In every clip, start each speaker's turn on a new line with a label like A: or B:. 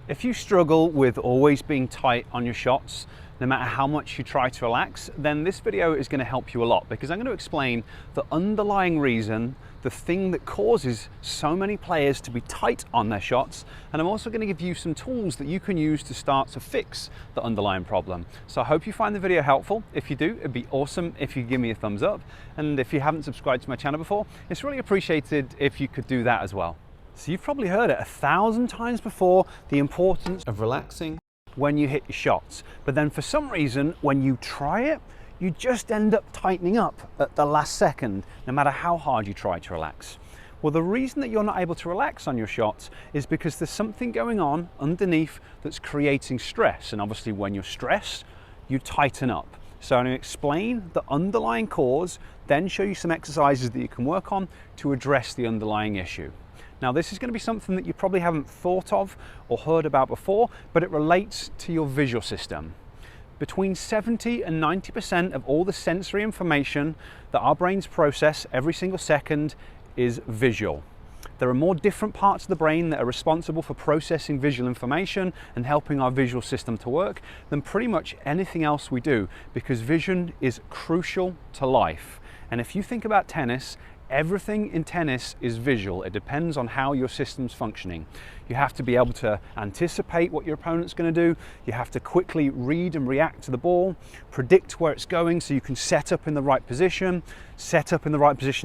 A: If you struggle with always being tight on your shots, no matter how much you try to relax, then this video is going to help you a lot, because I'm going to explain the underlying reason, the thing that causes so many players to be tight on their shots, and I'm also going to give you some tools that you can use to start to fix the underlying problem. So I hope you find the video helpful. If you do, it'd be awesome if you give me a thumbs up, and if you haven't subscribed to my channel before, it's really appreciated if you could do that as well. So you've probably heard it 1,000 times before, the importance of relaxing when you hit your shots. But then for some reason, when you try it, you just end up tightening up at the last second, no matter how hard you try to relax. Well, the reason that you're not able to relax on your shots is because there's something going on underneath that's creating stress. And obviously when you're stressed, you tighten up. So I'm going to explain the underlying cause, then show you some exercises that you can work on to address the underlying issue. Now, this is going to be something that you probably haven't thought of or heard about before, but it relates to your visual system. Between 70 and 90% of all the sensory information that our brains process every single second is visual. There are more different parts of the brain that are responsible for processing visual information and helping our visual system to work than pretty much anything else we do, because vision is crucial to life. And if you think about tennis, everything in tennis is visual. It depends on how your system's functioning. You have to be able to anticipate what your opponent's going to do. You have to quickly read and react to the ball, predict where it's going so you can set up in the right position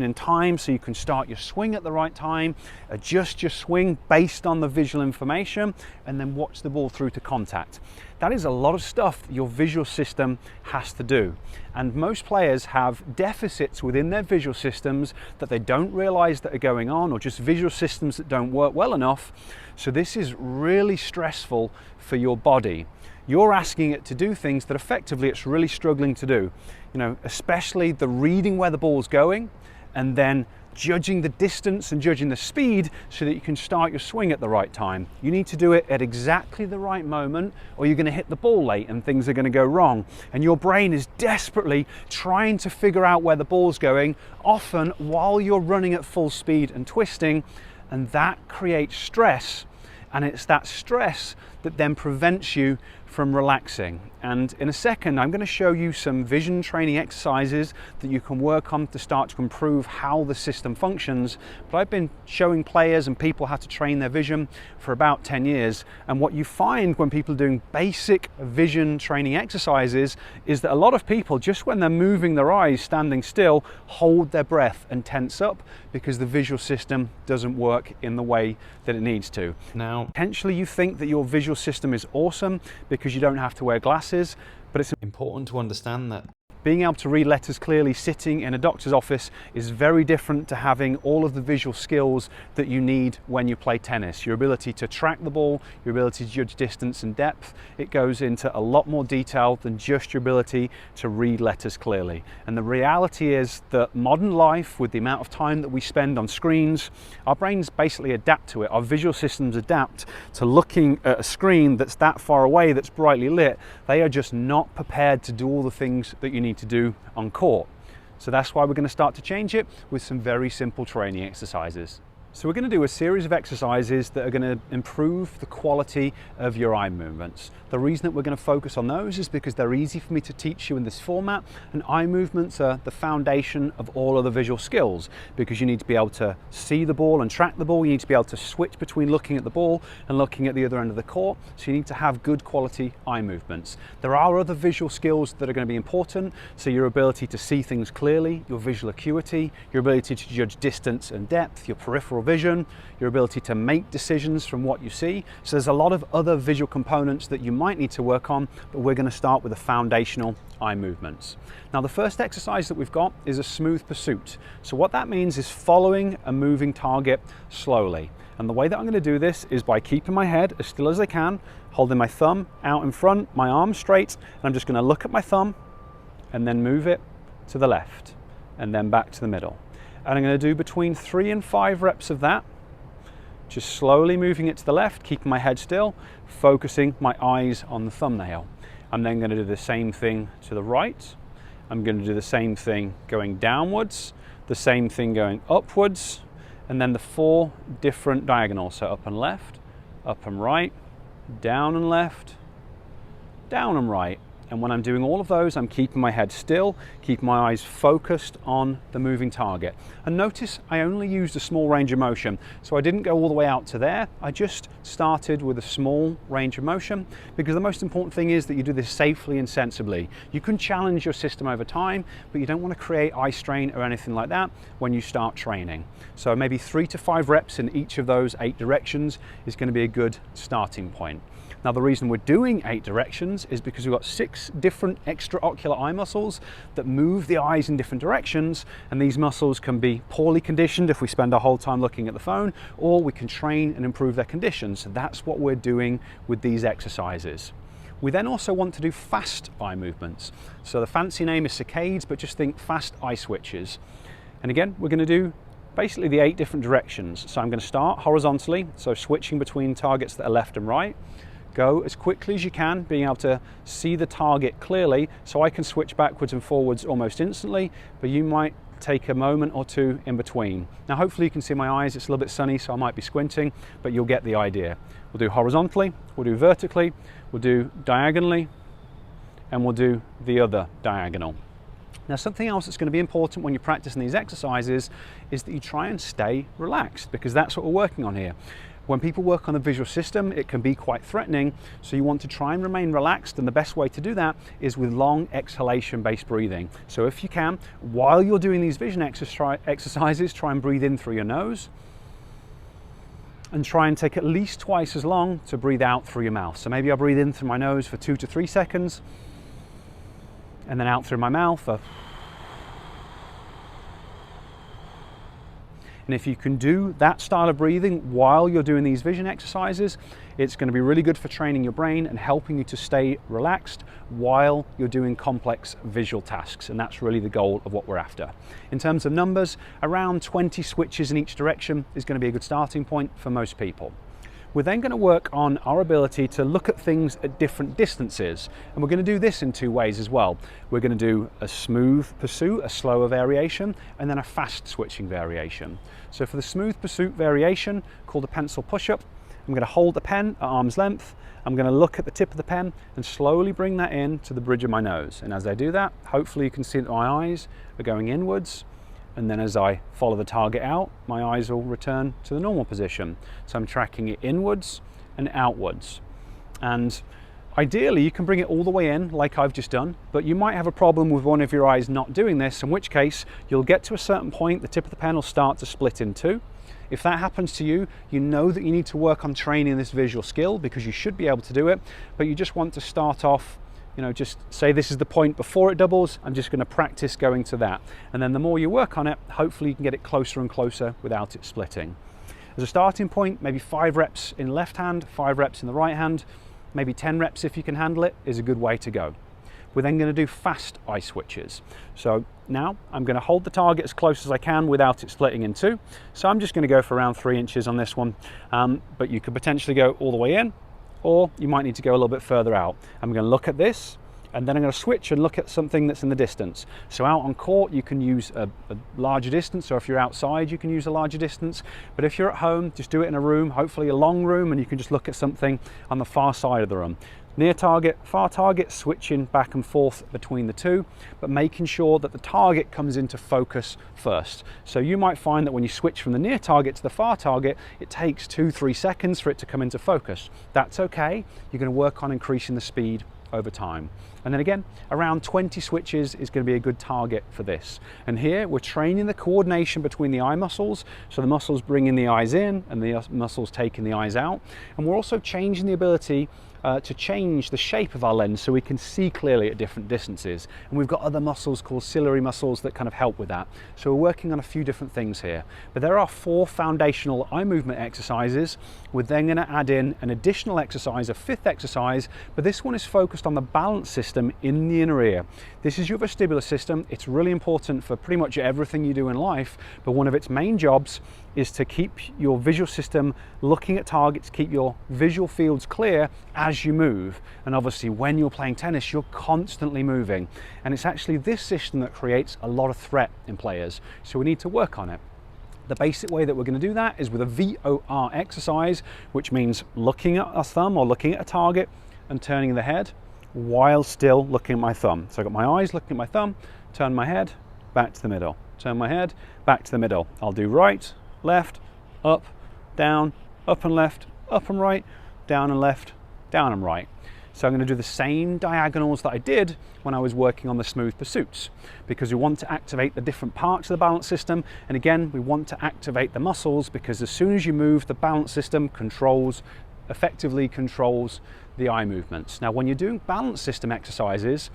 A: in time so you can start your swing at the right time, adjust your swing based on the visual information, and then watch the ball through to contact. That is a lot of stuff that your visual system has to do. And most players have deficits within their visual systems that they don't realize that are going on, or just visual systems that don't work well enough. So this is really stressful for your body. You're asking it to do things that effectively it's really struggling to do. You know, especially the reading where the ball's going, and then judging the distance and judging the speed so that you can start your swing at the right time. You need to do it at exactly the right moment, or you're going to hit the ball late and things are going to go wrong. And your brain is desperately trying to figure out where the ball's going, often while you're running at full speed and twisting, and that creates stress. And it's that stress that then prevents you from relaxing. And in a second, I'm going to show you some vision training exercises that you can work on to start to improve how the system functions. But I've been showing players and people how to train their vision for about 10 years. And what you find when people are doing basic vision training exercises is that a lot of people, just when they're moving their eyes, standing still, hold their breath and tense up because the visual system doesn't work in the way that it needs to. Now, potentially you think that your visual system is awesome because you don't have to wear glasses, but it's important to understand that being able to read letters clearly sitting in a doctor's office is very different to having all of the visual skills that you need when you play tennis. Your ability to track the ball, your ability to judge distance and depth, it goes into a lot more detail than just your ability to read letters clearly. And the reality is that modern life, with the amount of time that we spend on screens, our brains basically adapt to it. Our visual systems adapt to looking at a screen that's that far away, that's brightly lit. They are just not prepared to do all the things that you need to do on court. So that's why we're going to start to change it with some very simple training exercises. So we're going to do a series of exercises that are going to improve the quality of your eye movements. The reason that we're going to focus on those is because they're easy for me to teach you in this format, and eye movements are the foundation of all of the visual skills, because you need to be able to see the ball and track the ball. You need to be able to switch between looking at the ball and looking at the other end of the court. So you need to have good quality eye movements. There are other visual skills that are going to be important. So your ability to see things clearly, your visual acuity, your ability to judge distance and depth, your peripheral vision, your ability to make decisions from what you see. So there's a lot of other visual components that you might need to work on, but we're going to start with the foundational eye movements. Now, the first exercise that we've got is a smooth pursuit. So what that means is following a moving target slowly. And the way that I'm going to do this is by keeping my head as still as I can, holding my thumb out in front, my arm straight, and I'm just going to look at my thumb and then move it to the left and then back to the middle. And I'm going to do between 3 and 5 reps of that, just slowly moving it to the left, keeping my head still, focusing my eyes on the thumbnail. I'm then going to do the same thing to the right. I'm going to do the same thing going downwards, the same thing going upwards, and then the 4 different diagonals. So up and left, up and right, down and left, down and right. And when I'm doing all of those, I'm keeping my head still, keeping my eyes focused on the moving target. And notice I only used a small range of motion. So I didn't go all the way out to there. I just started with a small range of motion, because the most important thing is that you do this safely and sensibly. You can challenge your system over time, but you don't want to create eye strain or anything like that when you start training. So maybe 3 to 5 reps in each of those 8 directions is going to be a good starting point. Now, the reason we're doing 8 directions is because we've got 6 different extraocular eye muscles that move the eyes in different directions, and these muscles can be poorly conditioned if we spend our whole time looking at the phone, or we can train and improve their condition. So that's what we're doing with these exercises. We then also want to do fast eye movements. So the fancy name is saccades, but just think fast eye switches. And again, we're going to do basically the 8 different directions. So I'm going to start horizontally, so switching between targets that are left and right. Go as quickly as you can, being able to see the target clearly, so I can switch backwards and forwards almost instantly, but you might take a moment or two in between. Now hopefully you can see my eyes, it's a little bit sunny so I might be squinting, but you'll get the idea. We'll do horizontally, we'll do vertically, we'll do diagonally, and we'll do the other diagonal. Now, something else that's going to be important when you're practicing these exercises is that you try and stay relaxed, because that's what we're working on here. When people work on the visual system, it can be quite threatening, so you want to try and remain relaxed, and the best way to do that is with long exhalation-based breathing. So if you can, while you're doing these vision exercises, try and breathe in through your nose, and try and take at least twice as long to breathe out through your mouth. So maybe I'll breathe in through my nose for 2 to 3 seconds, and then out through my mouth for... And if you can do that style of breathing while you're doing these vision exercises, it's going to be really good for training your brain and helping you to stay relaxed while you're doing complex visual tasks. And that's really the goal of what we're after. In terms of numbers, around 20 switches in each direction is going to be a good starting point for most people. We're then going to work on our ability to look at things at different distances. And we're going to do this in 2 ways as well. We're going to do a smooth pursuit, a slower variation, and then a fast switching variation. So for the smooth pursuit variation, called a pencil push-up, I'm going to hold the pen at arm's length. I'm going to look at the tip of the pen and slowly bring that in to the bridge of my nose. And as I do that, hopefully you can see that my eyes are going inwards. And then as I follow the target out, my eyes will return to the normal position. So I'm tracking it inwards and outwards. And ideally, you can bring it all the way in like I've just done, but you might have a problem with one of your eyes not doing this, in which case you'll get to a certain point, the tip of the pen will start to split in 2. If that happens to you, you know that you need to work on training this visual skill, because you should be able to do it, but you just want to start off, you know, just say this is the point before it doubles. I'm just going to practice going to that. And then the more you work on it, hopefully you can get it closer and closer without it splitting. As a starting point, maybe 5 reps in left hand, 5 reps in the right hand, maybe 10 reps if you can handle it is a good way to go. We're then going to do fast eye switches. So now I'm going to hold the target as close as I can without it splitting in 2. So I'm just going to go for around 3 inches on this one, but you could potentially go all the way in, or you might need to go a little bit further out. I'm going to look at this, and then I'm going to switch and look at something that's in the distance. So out on court, you can use a larger distance, or if you're outside, you can use a larger distance. But if you're at home, just do it in a room, hopefully a long room, and you can just look at something on the far side of the room. Near target, far target, switching back and forth between the 2, but making sure that the target comes into focus first. So you might find that when you switch from the near target to the far target, it takes 2-3 seconds for it to come into focus. That's okay. You're going to work on increasing the speed over time. And then again, around 20 switches is going to be a good target for this. And here we're training the coordination between the eye muscles, so the muscles bringing the eyes in and the muscles taking the eyes out. And we're also changing the ability to change the shape of our lens so we can see clearly at different distances. And we've got other muscles called ciliary muscles that kind of help with that. So we're working on a few different things here. But there are 4 foundational eye movement exercises. We're then going to add in an additional exercise, a 5th exercise, but this one is focused on the balance system in the inner ear. This is your vestibular system. It's really important for pretty much everything you do in life, but one of its main jobs is to keep your visual system looking at targets, keep your visual fields clear as you move. And obviously when you're playing tennis, you're constantly moving. And it's actually this system that creates a lot of threat in players. So we need to work on it. The basic way that we're going to do that is with a VOR exercise, which means looking at a thumb or looking at a target and turning the head while still looking at my thumb. So I've got my eyes looking at my thumb, turn my head, back to the middle, turn my head, back to the middle. I'll do right, left, up, down, up and left, up and right, down and left, down and right. So I'm going to do the same diagonals that I did when I was working on the Smooth Pursuits, because we want to activate the different parts of the balance system. And again, we want to activate the muscles, because as soon as you move, the balance system effectively controls the eye movements. Now, when you're doing balance system exercises,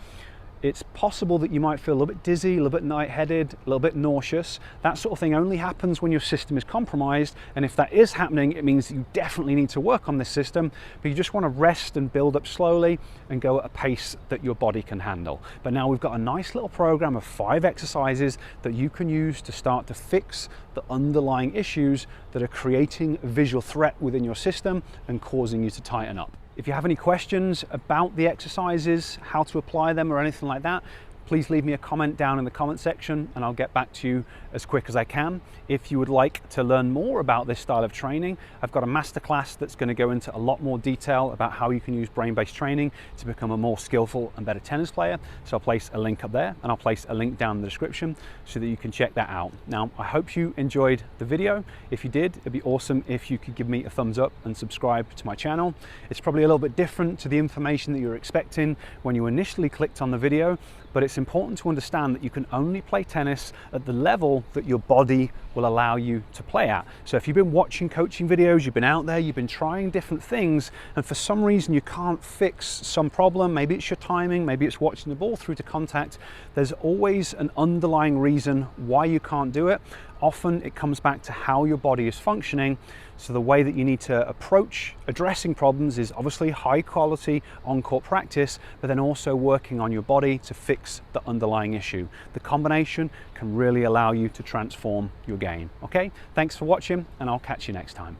A: it's possible that you might feel a little bit dizzy, a little bit lightheaded, a little bit nauseous. That sort of thing only happens when your system is compromised. And if that is happening, it means that you definitely need to work on this system, but you just want to rest and build up slowly and go at a pace that your body can handle. But now we've got a nice little program of 5 exercises that you can use to start to fix the underlying issues that are creating a visual threat within your system and causing you to tighten up. If you have any questions about the exercises, how to apply them or anything like that, please leave me a comment down in the comment section and I'll get back to you as quick as I can. If you would like to learn more about this style of training, I've got a masterclass that's going to go into a lot more detail about how you can use brain-based training to become a more skillful and better tennis player. So I'll place a link up there and I'll place a link down in the description so that you can check that out. Now, I hope you enjoyed the video. If you did, it'd be awesome if you could give me a thumbs up and subscribe to my channel. It's probably a little bit different to the information that you're expecting when you initially clicked on the video, but it's important to understand that you can only play tennis at the level that your body will allow you to play at. So if you've been watching coaching videos, you've been out there, you've been trying different things, and for some reason you can't fix some problem, maybe it's your timing, maybe it's watching the ball through to contact, there's always an underlying reason why you can't do it. Often it comes back to how your body is functioning. So the way that you need to approach addressing problems is obviously high quality on-court practice, but then also working on your body to fix the underlying issue. The combination can really allow you to transform your game. Okay, thanks for watching and I'll catch you next time.